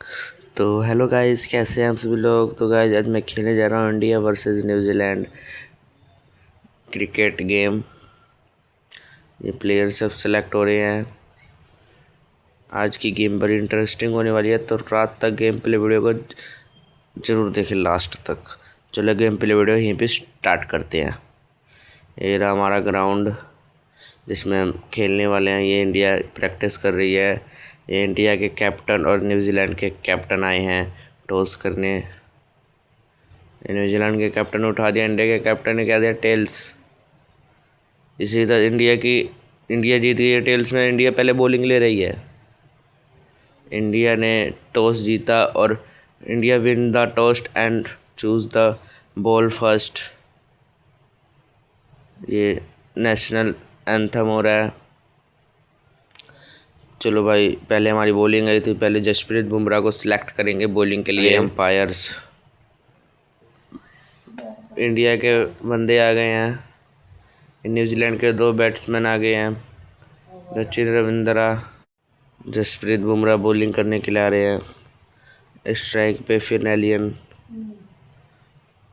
तो hello guys, कैसे हैं आप सभी लोग। तो गाइस आज मैं खेलने जा रहा हूँ India versus New Zealand cricket game. ये प्लेयर सब सेलेक्ट हो रहे हैं। आज की गेम बड़ी इंटरेस्टिंग होने वाली है, तो रात तक गेम प्ले वीडियो को ज़रूर देखें लास्ट तक। चलो गेम प्ले वीडियो यहीं पे स्टार्ट करते हैं। ये रहा हमारा ग्राउंड जिसमें हम खेलने वाले हैं। ये इंडिया प्रैक्टिस कर रही है। ये इंडिया के कैप्टन और न्यूजीलैंड के कैप्टन आए हैं टॉस करने। न्यूजीलैंड के कैप्टन ने उठा दिया, इंडिया के कैप्टन ने कह दिया टेल्स। इसी तरह इंडिया जीत गई है टेल्स में। इंडिया पहले बॉलिंग ले रही है। इंडिया ने टॉस जीता और India win the toss and choose the ball first. ये नेशनल एंथम हो रहा है। चलो भाई, पहले हमारी बॉलिंग आई थी। पहले जसप्रीत बुमराह को सिलेक्ट करेंगे बॉलिंग के लिए अंपायर्स। इंडिया के बंदे आ गए हैं। न्यूजीलैंड के 2 बैट्समैन आ गए हैं, सचिन रविंद्रा, जसप्रीत बुमराह बॉलिंग करने के लिए आ रहे हैं। स्ट्राइक पे फिनैलियन।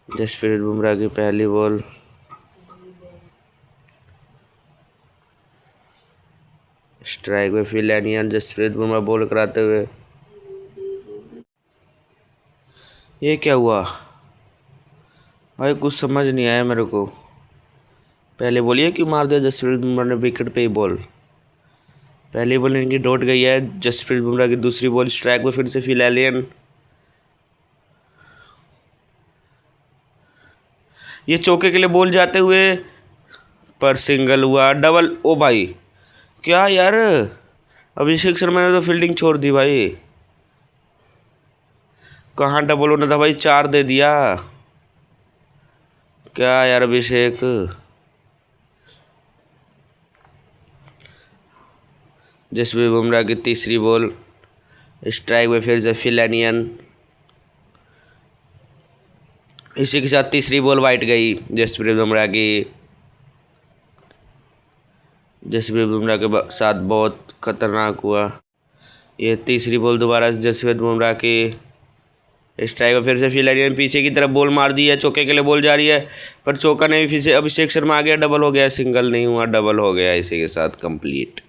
जसप्रीत बुमराह की पहली बॉल। स्ट्राइक पे फिनैलियन। जसप्रीत बुमराह बॉल कराते हुए। ये क्या हुआ भाई, कुछ समझ नहीं आया मेरे को। पहले बोलिए क्यों मार दिया जसप्रीत बुमराह ने विकेट पे ही बॉल। पहली बॉल इनकी डॉट गई है। जसप्रीत बुमराह की दूसरी बॉल स्ट्राइक पे फिर से फिनैलियन। ये चौके के लिए बॉल जाते हुए पर सिंगल हुआ। डबल। ओ भाई क्या यार, अभिषेक शर्मा ने तो फील्डिंग छोड़ दी भाई। कहाँ डबल होना था भाई, 4 दे दिया। क्या यार अभिषेक। जसप्रीत बुमराह की तीसरी बॉल स्ट्राइक में फिर से फिलैनियन। इसी के साथ तीसरी बॉल वाइट गई जसप्रीत बुमराह की। जसप्रीत बुमराह के साथ बहुत खतरनाक हुआ। ये तीसरी बॉल दोबारा जसप्रीत बुमराह की। स्ट्राइक में फिर से फिलैनियन पीछे की तरफ बॉल मार दी है। चौके के लिए बॉल जा रही है पर चौका नहीं। फिर से अभिषेक शर्मा आ गया। डबल हो गया, सिंगल नहीं हुआ, डबल हो गया। इसी के साथ कंप्लीट।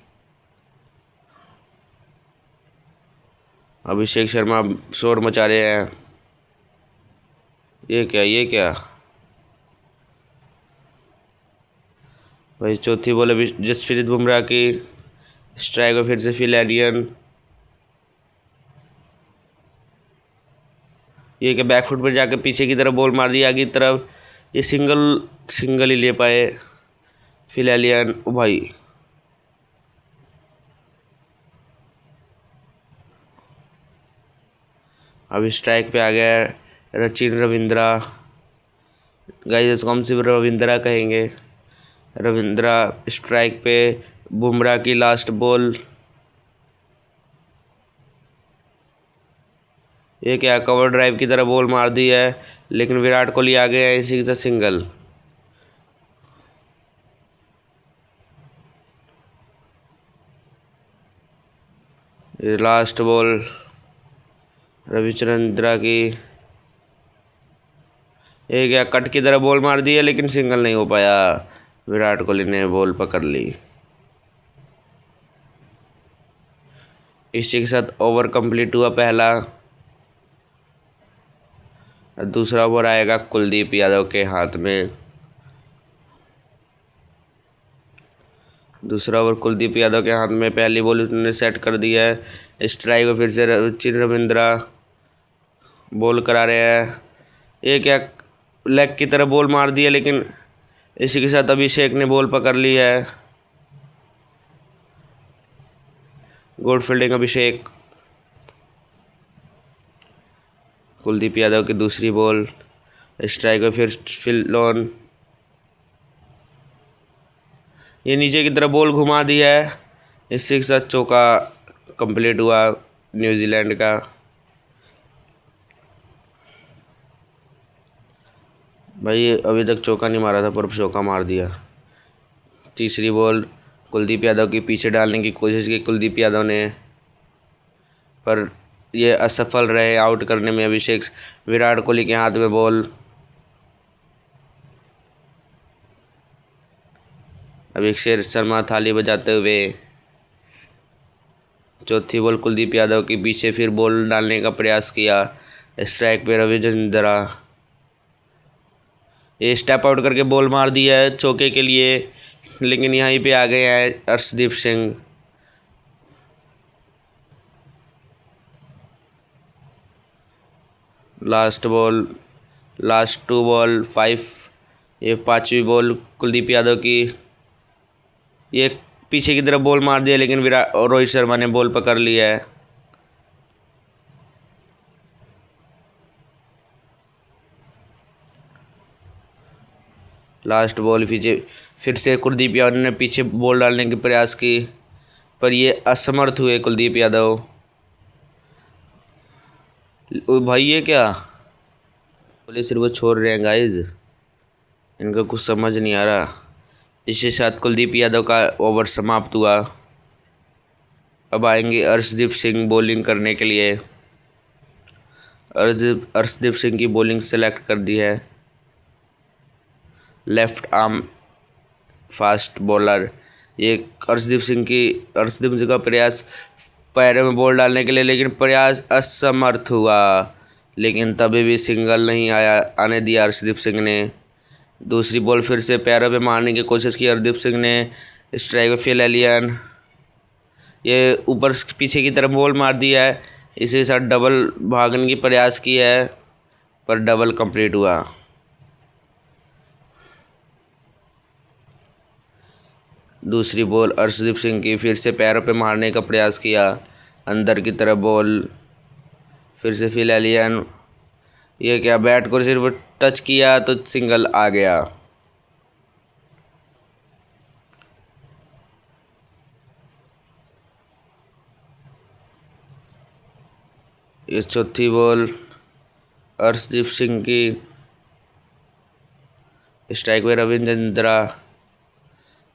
अभिषेक शर्मा शोर मचा रहे हैं। ये क्या भाई। चौथी बॉल अभी जसप्रीत बुमराह की। स्ट्राइक में फिर से फिलैनियन। ये क्या, बैकफुट पर जाकर पीछे की तरफ बॉल मार दी आगे की तरफ। ये सिंगल सिंगल ही ले पाए फिलैनियन। ओ भाई अभी स्ट्राइक पे आ गया सचिन रविंद्रा। गाइस इसको हम सिर्फ रविंद्रा कहेंगे। रविंद्रा स्ट्राइक पे। बुमराह की लास्ट बॉल। ये क्या, कवर ड्राइव की तरह बॉल मार दी है लेकिन विराट कोहली आ गए हैं। इसी के साथ सिंगल। ये लास्ट बॉल रविचंद्रा की। ये क्या, कट की तरह बॉल मार दी है लेकिन सिंगल नहीं हो पाया। विराट कोहली ने बॉल पकड़ ली। इसी के साथ ओवर कंप्लीट हुआ पहला। दूसरा ओवर आएगा कुलदीप यादव के हाथ में। दूसरा ओवर कुलदीप यादव के हाथ में। पहली बॉल उसने सेट कर दी है। स्ट्राइक में फिर से सचिन रविंद्रा बॉल करा रहे हैं। ये क्या, लेग की तरफ बॉल मार दी है लेकिन इसी के साथ अभिषेक ने बॉल पकड़ ली है। गुड फील्डिंग अभिषेक। कुलदीप यादव की दूसरी बॉल स्ट्राइक में फिर फिलॉन। ये नीचे की तरफ बॉल घुमा दी है। इसी के साथ चौका कंप्लीट हुआ न्यूजीलैंड का। भाई अभी तक चौका नहीं मारा था पर चौका मार दिया। तीसरी बॉल कुलदीप यादव के पीछे डालने की कोशिश की कुलदीप यादव ने, पर ये असफल रहे आउट करने में अभिषेक। विराट कोहली के हाथ में बॉल। अभिषेक शर्मा थाली बजाते हुए। चौथी बॉल कुलदीप यादव के पीछे, फिर बॉल डालने का प्रयास किया। स्ट्राइक पे रविचंद्रा। ये स्टेप आउट करके बॉल मार दिया है चौके के लिए, लेकिन यहीं पे आ गए हैं Arshdeep Singh. Last ball, last 2 ball 5। ये 5वीं बॉल कुलदीप यादव की। ये पीछे की तरफ बॉल मार दिया, लेकिन विराट और रोहित शर्मा ने बॉल पकड़ लिया है। लास्ट बॉल पीछे, फिर से कुलदीप यादव ने पीछे बॉल डालने के प्रयास की, पर ये असमर्थ हुए कुलदीप यादव। ओ भाई ये क्या, बोले सिर्फ वो छोड़ रहे हैं गाइज, इनका कुछ समझ नहीं आ रहा। इसके साथ कुलदीप यादव का ओवर समाप्त हुआ। अब आएंगे अर्शदीप सिंह बॉलिंग करने के लिए। अर्शदीप सिंह की बॉलिंग सेलेक्ट कर दी है। Left arm fast bowler. ये अर्शदीप सिंह का प्रयास पैरों में बॉल डालने के लिए, लेकिन प्रयास असमर्थ हुआ। लेकिन तभी भी सिंगल नहीं आने दिया अर्शदीप सिंह ने। दूसरी बॉल फिर से पैरों पे मारने की कोशिश की अर्शदीप सिंह ने। स्ट्राइक फिल एलियन, ये ऊपर पीछे की तरफ बॉल मार दिया है। इसी के साथ डबल भागने की प्रयास की है, पर डबल कंप्लीट हुआ। दूसरी बॉल अर्शदीप सिंह की, फिर से पैरों पे मारने का प्रयास किया, अंदर की तरफ बॉल। फिर से फिल एलियन, ये क्या, बैट को सिर्फ टच किया तो सिंगल आ गया। ये चौथी बॉल अर्शदीप सिंह की। स्ट्राइक में रविचंद्रा,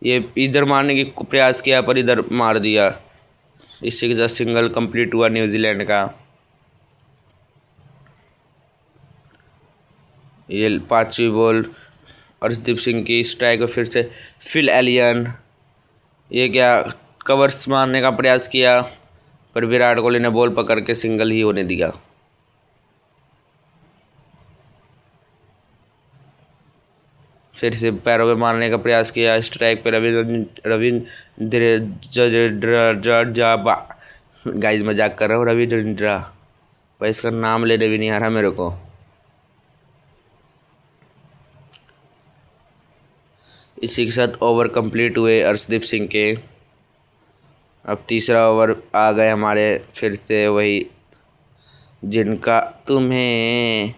ये इधर मारने की प्रयास किया पर इधर मार दिया। इसी के साथ सिंगल कंप्लीट हुआ न्यूजीलैंड का। ये 5वीं बॉल अर्शदीप सिंह की। स्ट्राइक फिर से फिल एलियन, ये क्या, कवर्स मारने का प्रयास किया, पर विराट कोहली ने बॉल पकड़ के सिंगल ही होने दिया। फिर से पैरों में मारने का प्रयास किया। स्ट्राइक पे रविंद्र जडेजा। गाइस मजाक कर रहा हूँ, रविचंद्रा, पर इसका नाम लेने भी नहीं आ रहा मेरे को। इसी के साथ ओवर कंप्लीट हुए अर्शदीप सिंह के। अब तीसरा ओवर आ गए हमारे, फिर से वही जिनका तुम्हें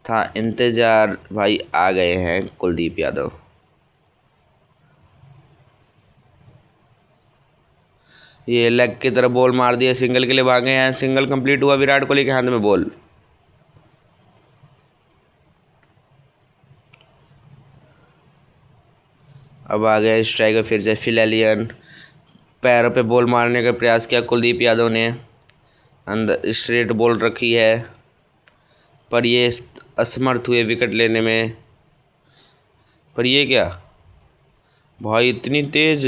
था इंतजार, भाई आ गए हैं कुलदीप यादव। ये लेग की तरफ बॉल मार दिया, सिंगल के लिए भागे हैं। सिंगल कंप्लीट हुआ, विराट कोहली के हाथ में बॉल। अब आ गया स्ट्राइकर फिर से फिल एलियन। पैरों पे बॉल मारने का प्रयास किया कुलदीप यादव ने, अंदर स्ट्रेट बॉल रखी है, पर ये असमर्थ हुए विकेट लेने में। पर ये क्या भाई, इतनी तेज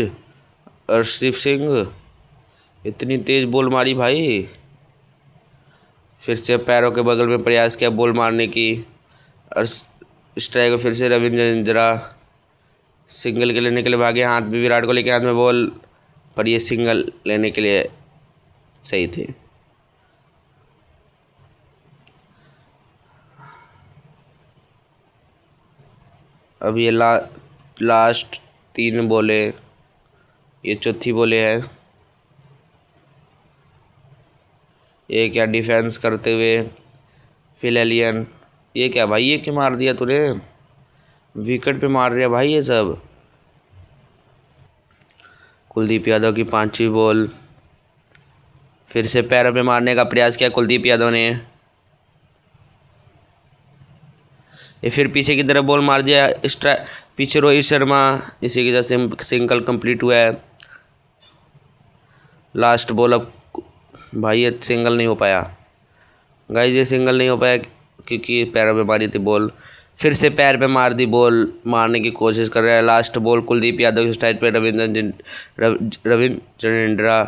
अर्शदीप सिंह, इतनी तेज बॉल मारी भाई। फिर से पैरों के बगल में प्रयास किया बॉल मारने की। और स्ट्राइकर फिर से रविचंद्रा, सिंगल के लेने के लिए भागे, हाथ भी विराट कोहली के हाथ में बॉल, पर ये सिंगल लेने के लिए सही थे। अब ये लास्ट 3 बॉले, ये चौथी बॉले है। ये क्या, डिफेंस करते हुए फिल एलियन, ये क्या भाई, ये क्यों मार दिया तूने, विकेट पे मार रहा भाई ये सब। कुलदीप यादव की 5वीं बॉल, फिर से पैरों पे मारने का प्रयास किया कुलदीप यादव ने। ये फिर पीछे की तरफ बॉल मार दिया, पीछे रोहित शर्मा। इसी के साथ सिंगल कंप्लीट हुआ है। लास्ट बॉल, अब भाई ये सिंगल नहीं हो पाया। गाइस ये सिंगल नहीं हो पाया क्योंकि पैरों पे मारी थी बॉल। फिर से पैर पे मार दी बॉल, मारने की कोशिश कर रहा है। लास्ट बॉल कुलदीप यादव की स्ट्राइक पे रविंद्र जडेजा।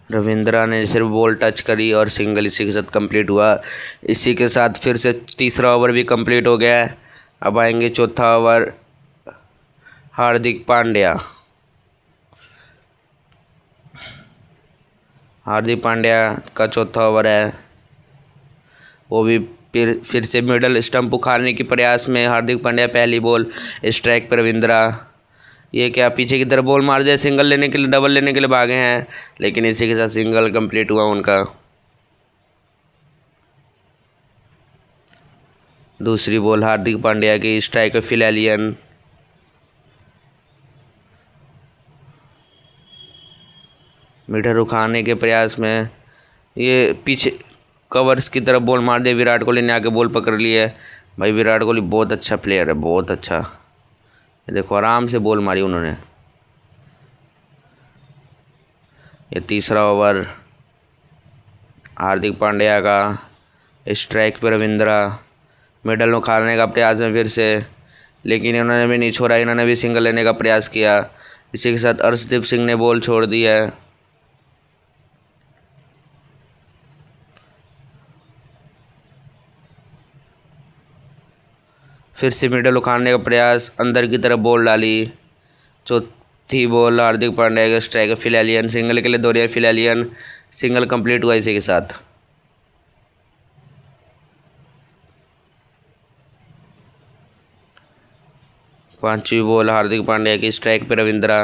रविंद्रा ने सिर्फ बॉल टच करी और सिंगल इसी के साथ कंप्लीट हुआ। इसी के साथ फिर से तीसरा ओवर भी कंप्लीट हो गया है। अब आएंगे चौथा ओवर। हार्दिक पांड्या। हार्दिक पांड्या का चौथा ओवर है। वो भी फिर से मिडल स्टंप उखाड़ने के प्रयास में हार्दिक पांड्या। पहली बॉल स्ट्राइक पर रविंद्रा। ये क्या पीछे की तरफ बॉल मार दिया, सिंगल लेने के लिए, डबल लेने के लिए भागे हैं, लेकिन इसी के साथ सिंगल कंप्लीट हुआ उनका। दूसरी बॉल हार्दिक पांड्या की स्ट्राइक पे फिल एलियन। मीटर उखाड़ने के प्रयास में ये पीछे कवर्स की तरफ बॉल मार दिया। विराट कोहली ने आके बॉल पकड़ ली है। भाई विराट कोहली बहुत अच्छा प्लेयर है, बहुत अच्छा। देखो आराम से बॉल मारी उन्होंने। ये तीसरा ओवर हार्दिक पांड्या का। स्ट्राइक पर रविंद्रा। मिडल उखाड़ने का प्रयास में फिर से, लेकिन इन्होंने भी नहीं छोड़ा, इन्होंने भी सिंगल लेने का प्रयास किया। इसी के साथ अर्शदीप सिंह ने बॉल छोड़ दी है। फिर से मिडल उखाड़ने का प्रयास, अंदर की तरफ बॉल डाली। चौथी बॉल हार्दिक पांड्या का स्ट्राइक फिल एलियन। सिंगल के लिए दौड़िया फिल एलियन। सिंगल कंप्लीट हुआ इसी के साथ। पांचवी बॉल हार्दिक पांड्या की स्ट्राइक पे रविंद्रा।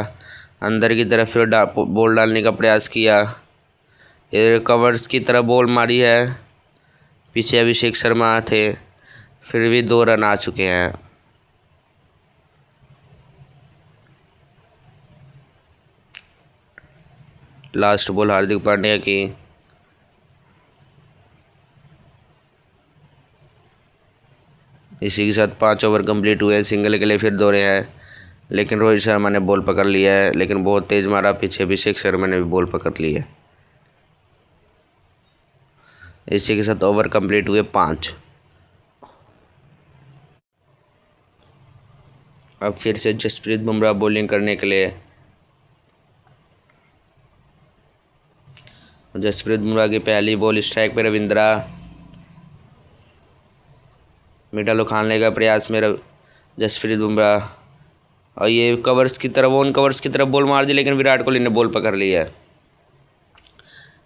अंदर की तरफ फिर बॉल डालने का प्रयास किया। ये कवर्स की तरफ बॉल मारी है। पीछे अभिषेक शर्मा थे, फिर भी 2 रन आ चुके हैं। लास्ट बॉल हार्दिक पांड्या की। इसी के साथ 5 ओवर कंप्लीट हुए। सिंगल के लिए फिर दौड़े हैं, लेकिन रोहित शर्मा ने बॉल पकड़ लिया है, लेकिन बहुत तेज मारा। पीछे अभिषेक शर्मा ने भी बॉल पकड़ ली है। इसी के साथ ओवर कंप्लीट हुए 5। अब फिर से जसप्रीत बुमराह बॉलिंग करने के लिए। जसप्रीत बुमराह की पहली बॉल स्ट्राइक पे रविंद्रा। मिडल उखाड़ने का प्रयास में जसप्रीत बुमराह, और ये कवर्स की तरफ, ऑन कवर्स की तरफ बॉल मार दी, लेकिन विराट कोहली ने बॉल पकड़ ली है।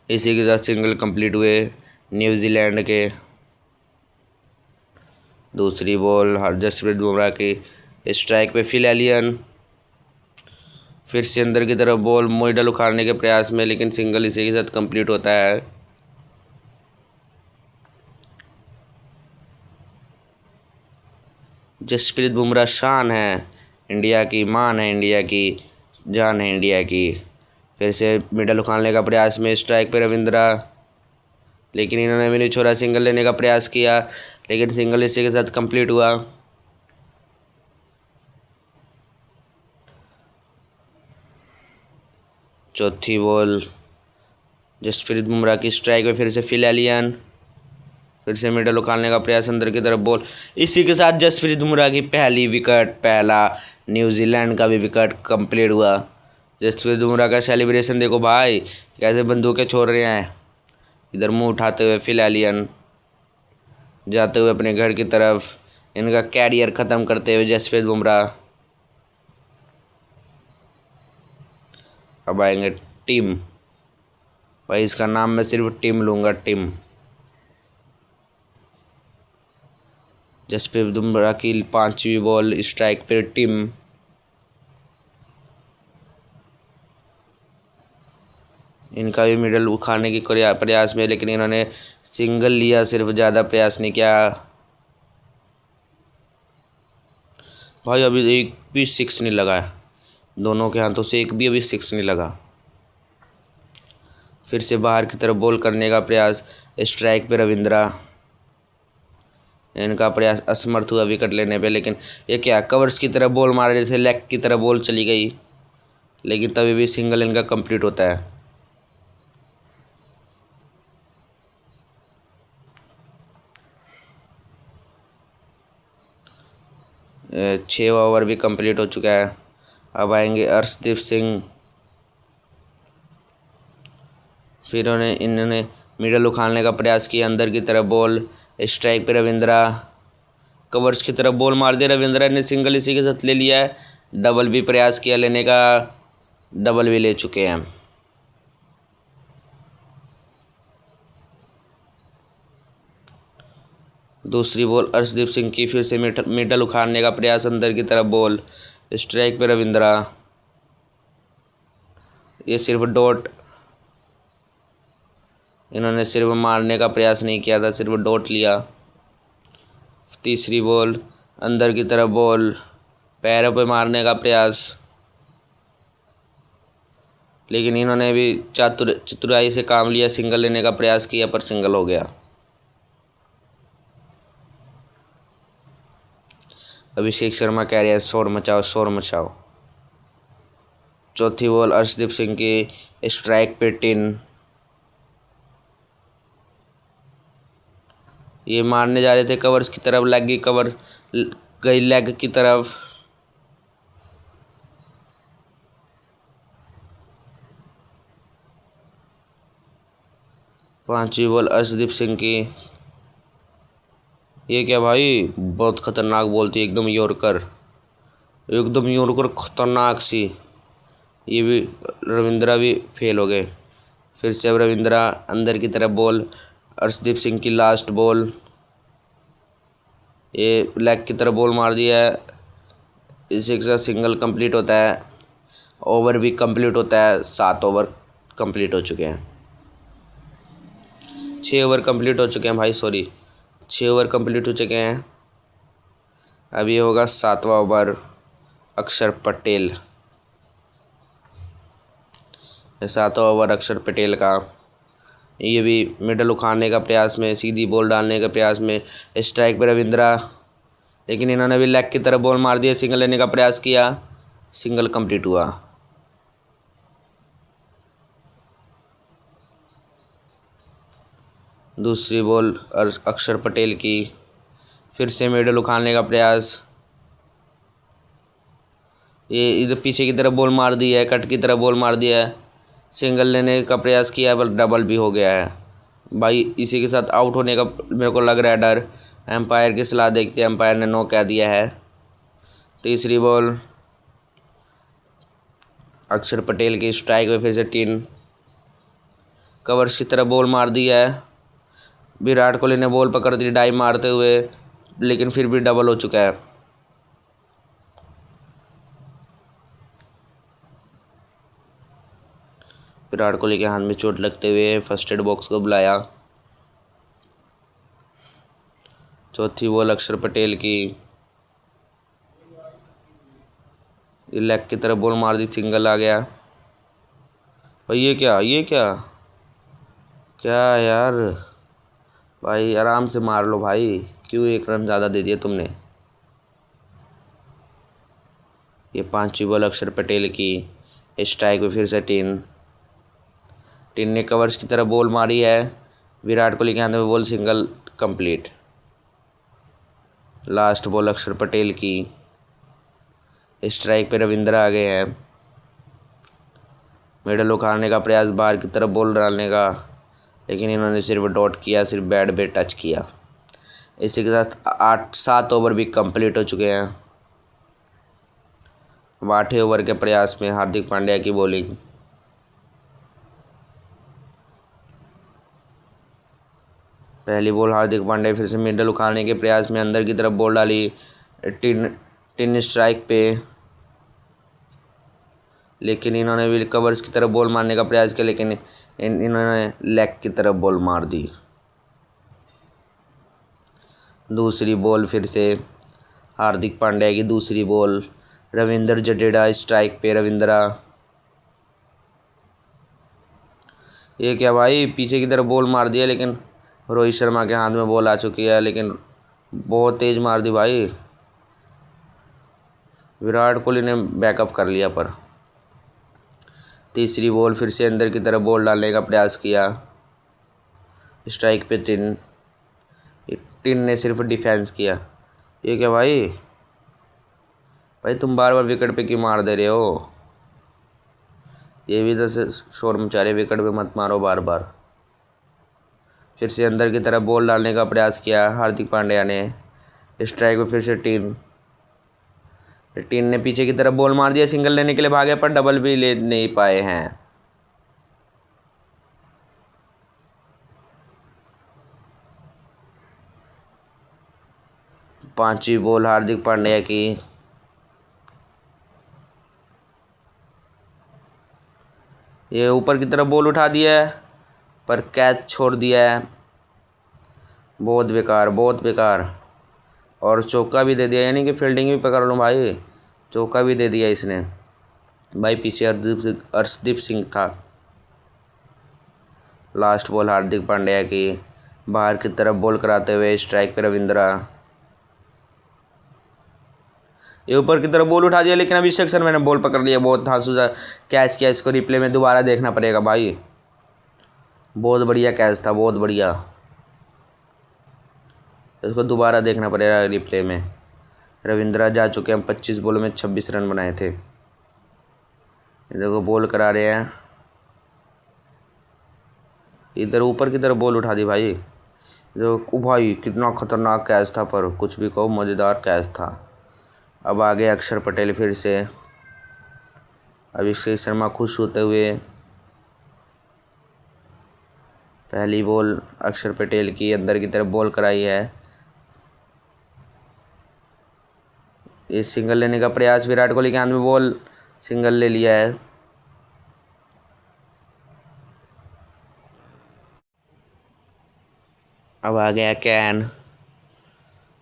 इसी के साथ सिंगल कंप्लीट हुए न्यूजीलैंड के। दूसरी बॉल जसप्रीत बुमराह की स्ट्राइक पे फिल एलियन। फिर से अंदर की तरफ बॉल मिडल उखाड़ने के प्रयास में, लेकिन सिंगल इसी के साथ कंप्लीट होता है। जसप्रीत बुमराह शान है इंडिया की, मान है इंडिया की, जान है इंडिया की। फिर से मिडल उखाड़ने का प्रयास में स्ट्राइक पे रविंद्रा, लेकिन इन्होंने भी नहीं छोड़ा, सिंगल लेने का प्रयास किया, लेकिन सिंगल इसी के साथ कंप्लीट हुआ। चौथी बॉल जसप्रीत बुमराह की स्ट्राइक पे फिर से फिल एलियन। फिर से मिडल उखाड़ने का प्रयास, अंदर की तरफ बॉल। इसी के साथ जसप्रीत बुमराह की पहली विकेट, पहला न्यूजीलैंड का भी विकेट कंप्लीट हुआ। जसप्रीत बुमराह का सेलिब्रेशन देखो भाई, कैसे बंदूकें छोड़ रहे हैं। इधर मुंह उठाते हुए फिल एलियन जाते हुए अपने घर की तरफ, इनका कैरियर ख़त्म करते हुए जसप्रीत बुमराह। अब आएंगे टीम। भाई इसका नाम मैं सिर्फ टीम लूँगा, टीम। जसप्रीत बुमराह की 5वीं बॉल स्ट्राइक पे टीम। इनका भी मिडल उखाड़ने की प्रयास में, लेकिन इन्होंने सिंगल लिया, सिर्फ, ज़्यादा प्रयास नहीं किया। भाई अभी एक भी 6 नहीं लगा है, दोनों के हाथों से एक भी अभी 6 नहीं लगा। फिर से बाहर की तरफ बॉल करने का प्रयास, स्ट्राइक पे रविंद्रा। इनका प्रयास असमर्थ हुआ विकेट लेने पे, लेकिन ये क्या कवर्स की तरफ बॉल मार रहे थे, लेग की तरफ बॉल चली गई। लेकिन तभी भी सिंगल इनका कंप्लीट होता है। 6 ओवर भी कंप्लीट हो चुका है। अब आएंगे अर्शदीप सिंह। फिर इन्होंने मिडल उखाड़ने का प्रयास किया, अंदर की तरफ बॉल, स्ट्राइक पे रविंद्रा, कवर्स की तरफ बॉल मार दिया, रविंद्रा ने सिंगल इसी के साथ ले लिया है। डबल भी प्रयास किया लेने का, डबल भी ले चुके हैं। दूसरी बॉल अर्शदीप सिंह की, फिर से मिडल उखाड़ने का प्रयास, अंदर की तरफ बॉल, स्ट्राइक पे रविंद्रा, ये सिर्फ डॉट, इन्होंने सिर्फ मारने का प्रयास नहीं किया था, सिर्फ डॉट लिया। तीसरी बॉल, अंदर की तरफ बॉल, पैरों पे मारने का प्रयास, लेकिन इन्होंने भी चतुराई से काम लिया, सिंगल लेने का प्रयास किया पर सिंगल हो गया। अभिषेक शर्मा कह रहे हैं शोर मचाओ शोर मचाओ। चौथी बॉल अर्शदीप सिंह की, स्ट्राइक पे टिन, ये मारने जा रहे थे कवर्स की तरफ, लेग की कवर गई लेग की तरफ। पांचवी बॉल अर्शदीप सिंह की, ये क्या भाई, बहुत खतरनाक बॉल थी, एकदम यॉर्कर, एकदम यॉर्कर खतरनाक सी। ये भी रविंद्रा भी फेल हो गए। फिर से अब रविंद्रा, अंदर की तरफ बॉल, अर्शदीप सिंह की लास्ट बॉल, ये लेग की तरफ बॉल मार दिया है, इसी के साथ सिंगल कंप्लीट होता है, ओवर भी कंप्लीट होता है। 7 ओवर कंप्लीट हो चुके हैं, 6 ओवर कंप्लीट हो चुके हैं भाई, सॉरी 6 ओवर कंप्लीट हो चुके हैं। अब ये होगा 7वां ओवर, अक्षर पटेल, 7वां ओवर अक्षर पटेल का। ये भी मिडल उखाड़ने का प्रयास में, सीधी बॉल डालने के प्रयास में, स्ट्राइक पर रविंद्रा, लेकिन इन्होंने भी लेग की तरफ बॉल मार दिया, सिंगल लेने का प्रयास किया, सिंगल कंप्लीट हुआ। दूसरी बॉल अक्षर पटेल की, फिर से मिडल उखाड़ने का प्रयास, ये इधर पीछे की तरफ बॉल मार दी है, कट की तरफ बॉल मार दिया है, सिंगल लेने का प्रयास किया पर डबल भी हो गया है भाई। इसी के साथ आउट होने का मेरे को लग रहा है डर। एम्पायर की सलाह देखते हैं, एम्पायर ने नो कह दिया है। तीसरी बॉल अक्षर पटेल की, स्ट्राइक में फिर से 3, कवर्स की तरफ बॉल मार दी है, विराट कोहली ने बॉल पकड़ दी डाइव मारते हुए, लेकिन फिर भी डबल हो चुका है। विराट कोहली के हाथ में चोट लगते हुए फर्स्ट एड बॉक्स को बुलाया। चौथी बॉल अक्षर पटेल की, लेग की तरफ बॉल मार दी, सिंगल आ गया भाई। ये क्या क्या यार भाई, आराम से मार लो भाई, क्यों 1 रन ज़्यादा दे दिया तुमने। ये 5वीं बॉल अक्षर पटेल की, स्ट्राइक में फिर से टिन ने कवर्स की तरफ बॉल मारी है, विराट कोहली के हाथ में ball, single complete. Last ball अक्षर पटेल की, स्ट्राइक पे रविंद्रा आ गए हैं, मिडल उखाड़ने का प्रयास, बाहर की तरफ बॉल डालने का, लेकिन इन्होंने सिर्फ डॉट किया, सिर्फ बैट पे टच किया। इसी के साथ 7 ओवर भी कंप्लीट हो चुके हैं। 8वें ओवर के प्रयास में हार्दिक पांड्या की बॉलिंग, पहली बॉल हार्दिक पांड्या, फिर से मिडल उखाड़ने के प्रयास में अंदर की तरफ बॉल डाली, टिन स्ट्राइक पे, लेकिन इन्होंने भी कवर्स की तरफ बॉल मारने का प्रयास किया, लेकिन इन्होंने लेग की तरफ बॉल मार दी। दूसरी बॉल फिर से हार्दिक पांड्या की, दूसरी बॉल, रविंद्र जडेजा स्ट्राइक पे, रविंद्रा, ये क्या भाई, पीछे की तरफ बॉल मार दिया, लेकिन रोहित शर्मा के हाथ में बॉल आ चुकी है, लेकिन बहुत तेज़ मार दी भाई, विराट कोहली ने बैकअप कर लिया पर तीसरी बॉल फिर से अंदर की तरफ बॉल डालने का प्रयास किया। स्ट्राइक पे टिन। टिन ने सिर्फ डिफेंस किया। ये क्या भाई? भाई तुम बार बार विकेट पे क्यों मार दे रहे हो? ये भी तो शोर मचा रहे, विकेट पे मत मारो बार बार। फिर से अंदर की तरफ बॉल डालने का प्रयास किया हार्दिक पांड्या ने। स्ट्राइक पे फिर से टिन। टिन ने पीछे की तरफ बॉल मार दिया, सिंगल लेने के लिए भागे पर डबल भी ले नहीं पाए हैं। पांचवी बॉल हार्दिक पांड्या की। ये ऊपर की तरफ बॉल उठा दिया है पर कैच छोड़ दिया है। बहुत बेकार, बहुत बेकार। और चौका भी दे दिया, यानी कि फील्डिंग भी पकड़ लो भाई। चौका भी दे दिया इसने। भाई पीछे अर्शदीप सिंह था। लास्ट बॉल हार्दिक पांड्या की। बाहर की तरफ बॉल कराते हुए स्ट्राइक पे रविंद्रा। ये ऊपर की तरफ बॉल उठा दिया लेकिन अभिषेक शर्मा ने बॉल पकड़ लिया। बहुत धांसू सा कैच किया, इसको रिप्ले में दोबारा देखना पड़ेगा भाई। बहुत बढ़िया कैच था, बहुत बढ़िया। इसको दोबारा देखना पड़ेगा रिप्ले में। रविंद्रा जा चुके हैं, 25 बॉलों में 26 रन बनाए थे। देखो बॉल करा रहे हैं। इधर ऊपर की तरफ बॉल उठा दी भाई। जो भाई कितना खतरनाक कैच था, पर कुछ भी कहो मज़ेदार कैच था। अब आगे अक्षर पटेल फिर से। अभिषेक शर्मा खुश होते हुए। पहली बॉल अक्षर पटेल की, अंदर की तरफ बॉल कराई है। ये सिंगल लेने का प्रयास, विराट कोहली के हाथ में बॉल, सिंगल ले लिया है। अब आ गया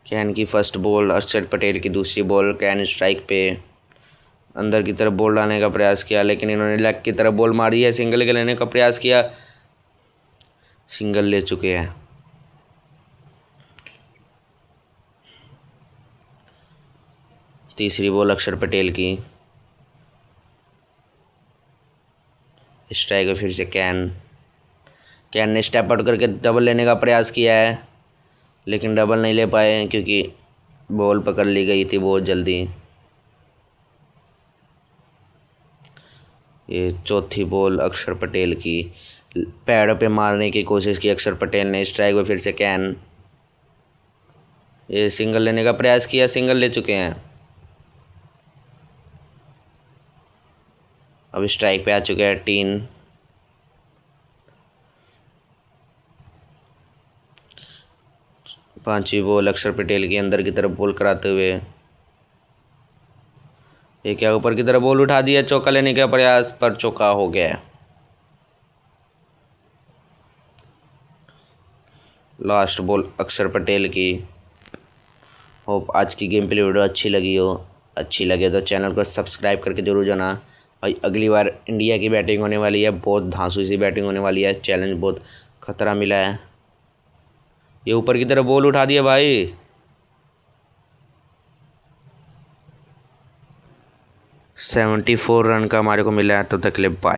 कैन की फर्स्ट बॉल, अक्षर पटेल की दूसरी बॉल। कैन स्ट्राइक पे अंदर की तरफ बॉल डालने का प्रयास किया लेकिन इन्होंने लेग की तरफ बॉल मारी है। सिंगल के लेने का प्रयास किया, सिंगल ले चुके हैं। तीसरी बॉल अक्षर पटेल की। स्ट्राइक फिर से कैन ने स्टेप आउट करके डबल लेने का प्रयास किया है लेकिन डबल नहीं ले पाए क्योंकि बॉल पकड़ ली गई थी बहुत जल्दी। ये चौथी बॉल अक्षर पटेल की। पैरों पे मारने की कोशिश की अक्षर पटेल ने। स्ट्राइक में फिर से कैन। ये सिंगल लेने का प्रयास किया, सिंगल ले चुके हैं। अब स्ट्राइक पे आ चुके हैं टीन। पांचवी बॉल अक्षर पटेल की, अंदर की तरफ बॉल कराते हुए। ये क्या ऊपर की तरफ बॉल उठा दिया, चौका लेने का प्रयास पर चौका हो गया। लास्ट बॉल अक्षर पटेल की। होप आज की गेम प्ले वीडियो अच्छी लगी हो। अच्छी लगे तो चैनल को सब्सक्राइब करके जरूर जाना भाई। अगली बार इंडिया की बैटिंग होने वाली है, बहुत धांसू सी बैटिंग होने वाली है। चैलेंज बहुत खतरा मिला है। ये ऊपर की तरफ बॉल उठा दिया भाई। 74 रन का हमारे को मिला है। तो तक के लिए बाय।